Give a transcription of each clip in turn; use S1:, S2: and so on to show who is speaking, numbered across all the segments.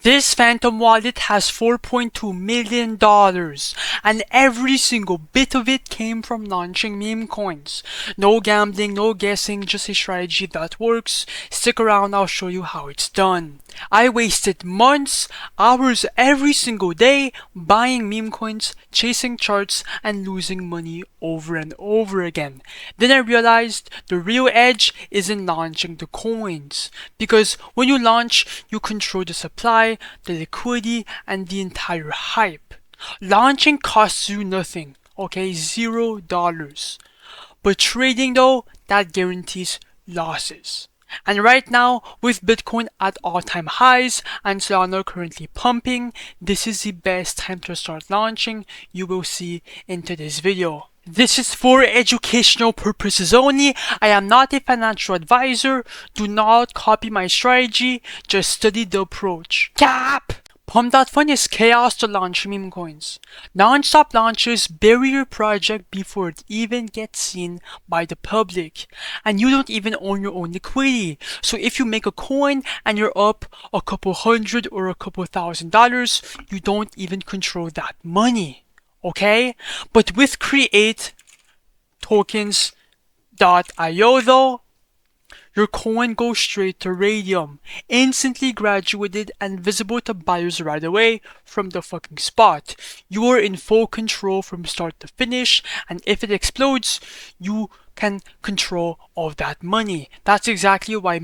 S1: This Phantom wallet has $4.2 million, and every single bit of it came from launching Memecoins. No gambling, no guessing, just a strategy that works. Stick around, I'll show you how it's done. I wasted months, hours every single day buying Memecoins, chasing charts, and losing money over and over again. Then I realized the real edge is in launching the coins. Because when you launch, you control the supply, the liquidity, and the entire hype. Launching costs you nothing, okay? $0. But trading though, that guarantees losses. And right now, with Bitcoin at all-time highs and Solana currently pumping, this is the best time to start launching. You will see into this video. This is for educational purposes only. I am not a financial advisor. Do not copy my strategy. Just study the approach. Cap! Pump.Fun is chaos to launch meme coins. Non-stop launches bury your project before it even gets seen by the public. And you don't even own your own liquidity. So if you make a coin and you're up a couple hundred or a couple $1,000s, you don't even control that money. Okay? But with Create tokens.io though, your coin goes straight to Raydium, instantly graduated and visible to buyers right away from the fucking spot. You are in full control from start to finish, and if it explodes, you can control all that money. That's exactly why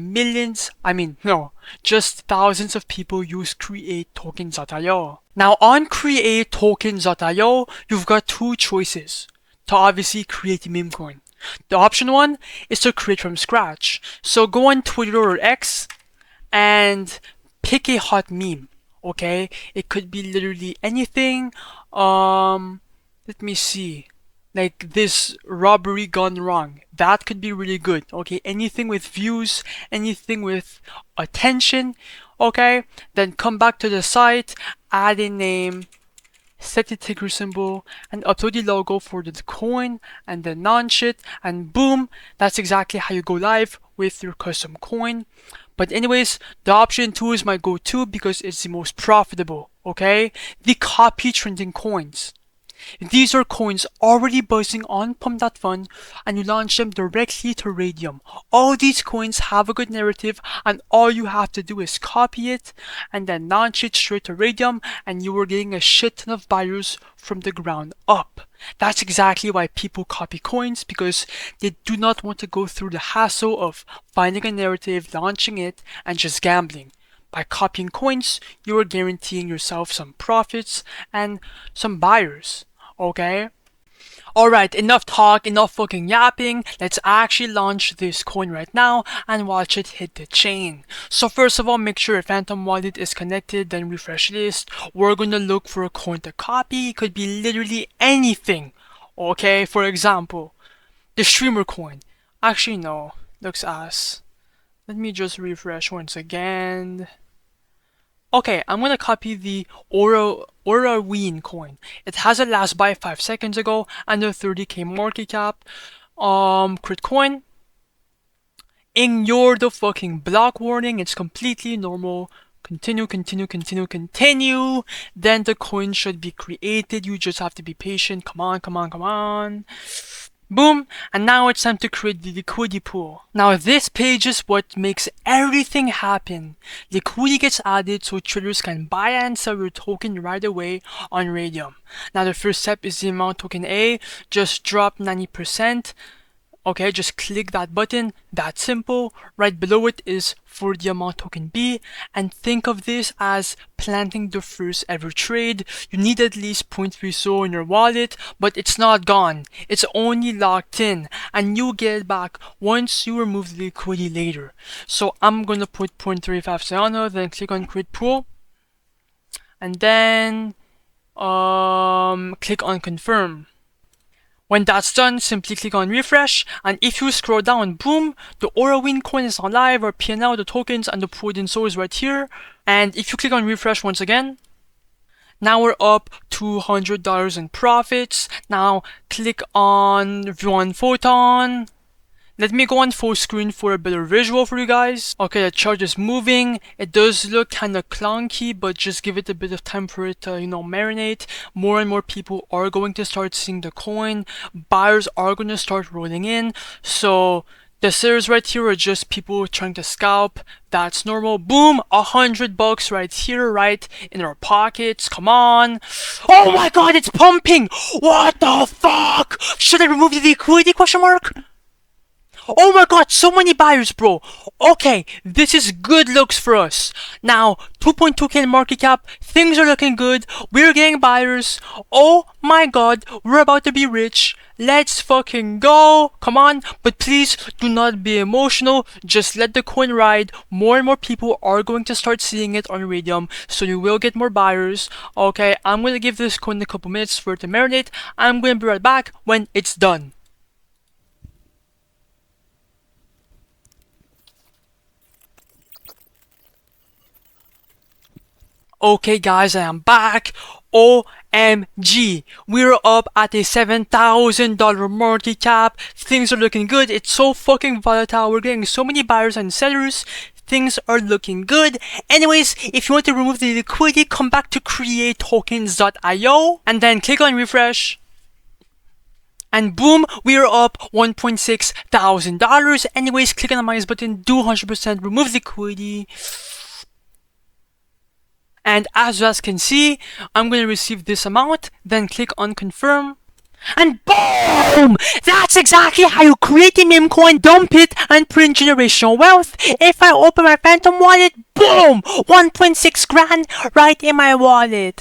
S1: just thousands of people use Create tokens.io. Now on Create tokens.io, you've got two choices to obviously create a meme coin. The option one is to create from scratch. So go on Twitter or X and pick a hot meme, okay? It could be literally anything. Let me see. Like this robbery gone wrong. That could be really good, okay? Anything with views, anything with attention, okay? Then come back to the site, add a name, set the ticker symbol, and upload the logo for the coin, and then launch it, and boom, that's exactly how you go live with your custom coin. But anyways, the option 2 is my go-to because it's the most profitable, okay? The copy trending coins. These are coins already buzzing on Pump.Fun, and you launch them directly to Raydium. All these coins have a good narrative, and all you have to do is copy it and then launch it straight to Raydium, and you are getting a shit ton of buyers from the ground up. That's exactly why people copy coins, because they do not want to go through the hassle of finding a narrative, launching it, and just gambling. By copying coins, you are guaranteeing yourself some profits and some buyers. Okay? Alright, enough talk, enough fucking yapping. Let's actually launch this coin right now and watch it hit the chain. So first of all, make sure your Phantom wallet is connected, then refresh list. We're gonna look for a coin to copy. It could be literally anything. Okay, for example, the streamer coin. Actually no, looks ass. Let me just refresh once again. Okay, I'm gonna copy the Raydium coin. It has a last buy 5 seconds ago and a 30k market cap. Crit coin. Ignore the fucking block warning. It's completely normal. Continue. Then the coin should be created. You just have to be patient. Come on. Boom, and now it's time to create the liquidity pool. Now this page is what makes everything happen. Liquidity gets added so traders can buy and sell your token right away on Raydium. Now the first step is the amount token A. Just drop 90%. Okay, just click that button. That's simple. Right below it is for the amount token B, and think of this as planting the first ever trade. You need at least 0.3 SOL in your wallet, but it's not gone. It's only locked in, and you get it back once you remove the liquidity later. So I'm gonna put 0.35 Solana, then click on create pool, and then click on confirm. When that's done, simply click on refresh, and if you scroll down, boom, the Raydium coin is on live, or P&L, the tokens, and the pooled in SOL is right here. And if you click on refresh once again, now we're up $200 in profits. Now click on view on photon, Let me go on full screen for a better visual for you guys. Okay, the chart is moving. It does look kind of clunky, but just give it a bit of time for it to, marinate. More and more people are going to start seeing the coin. Buyers are going to start rolling in. So the sellers right here are just people trying to scalp. That's normal. Boom, $100 right here, right in our pockets. Come on. Oh my god, it's pumping. What the fuck? Should I remove the liquidity question mark? Oh my god, so many buyers, bro. Okay, this is good looks for us. Now, 2.2k market cap, things are looking good. We're getting buyers. Oh my god, we're about to be rich. Let's fucking go. Come on, but please do not be emotional. Just let the coin ride. More and more people are going to start seeing it on Raydium, so you will get more buyers. Okay, I'm going to give this coin a couple minutes for it to marinate. I'm going to be right back when it's done. Okay guys, I am back. OMG, we're up at a $7,000 market cap. Things are looking good. It's so fucking volatile. We're getting so many buyers and sellers. Things are looking good. Anyways, if you want to remove the liquidity, come back to createtokens.io and then click on refresh. And boom, we're up $1.6 thousand. Anyways, click on the minus button, do 100%, remove liquidity. And as you guys can see, I'm going to receive this amount, then click on confirm. And boom! That's exactly how you create a meme coin, dump it, and print generational wealth. If I open my Phantom wallet, boom! 1.6 grand right in my wallet.